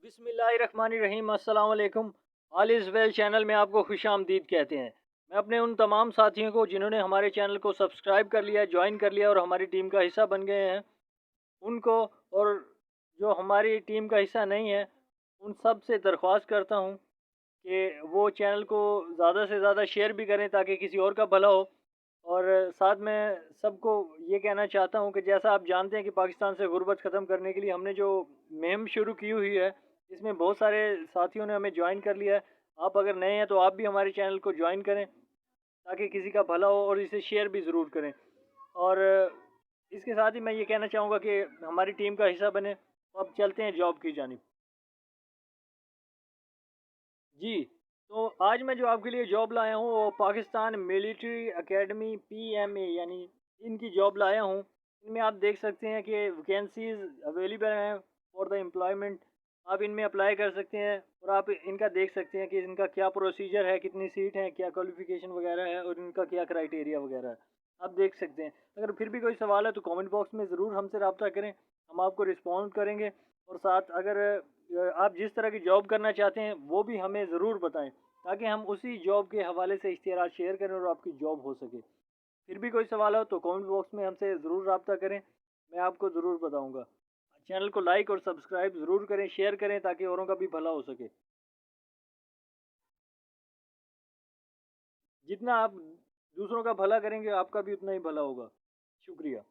बिस्मिल्लाहिर्रहमानिर्रहीम अस्सलाम वालेकुम। ऑल इज़ वेल चैनल में आपको खुशामदीद कहते हैं। मैं अपने उन तमाम साथियों को जिन्होंने हमारे चैनल को सब्सक्राइब कर लिया, ज्वाइन कर लिया और हमारी टीम का हिस्सा बन गए हैं, उनको और जो हमारी टीम का हिस्सा नहीं है, उन सब से दरख्वास्त करता हूँ कि वो चैनल को ज़्यादा से ज़्यादा शेयर भी करें ताकि किसी और का भला हो। और साथ में सबको ये कहना चाहता हूँ कि जैसा आप जानते हैं कि पाकिस्तान से गुर्बत ख़त्म करने के लिए हमने जो मुहिम शुरू की हुई है, इसमें बहुत सारे साथियों ने हमें ज्वाइन कर लिया है। आप अगर नए हैं तो आप भी हमारे चैनल को ज्वाइन करें ताकि किसी का भला हो और इसे शेयर भी ज़रूर करें। और इसके साथ ही मैं ये कहना चाहूँगा कि हमारी टीम का हिस्सा बने। तो अब चलते हैं जॉब की जानिब। जी, तो आज मैं जो आपके लिए जॉब लाया हूँ वो पाकिस्तान मिलिट्री एकेडमी पीएमए यानी इनकी जॉब लाया हूँ। इनमें आप देख सकते हैं कि वैकेंसीज़ अवेलेबल हैं फॉर द एम्प्लॉयमेंट। आप इनमें अप्लाई कर सकते हैं और आप इनका देख सकते हैं कि इनका क्या प्रोसीजर है, कितनी सीट है, क्या क्वालिफ़िकेशन वगैरह है और इनका क्या क्राइटेरिया वगैरह है। आप देख सकते हैं। अगर फिर भी कोई सवाल है तो कमेंट बॉक्स में ज़रूर हमसे रब्ता करें, हम आपको रिस्पॉन्ड करेंगे। और साथ अगर आप जिस तरह की जॉब करना चाहते हैं वो भी हमें ज़रूर बताएं ताकि हम उसी जॉब के हवाले से इश्तिहार शेयर करें और आपकी जॉब हो सके। फिर भी कोई सवाल हो तो कमेंट बॉक्स में हमसे ज़रूर रब्ता करें, मैं आपको ज़रूर बताऊंगा। चैनल को लाइक और सब्सक्राइब ज़रूर करें, शेयर करें ताकि औरों का भी भला हो सके। जितना आप दूसरों का भला करेंगे आपका भी उतना ही भला होगा। शुक्रिया।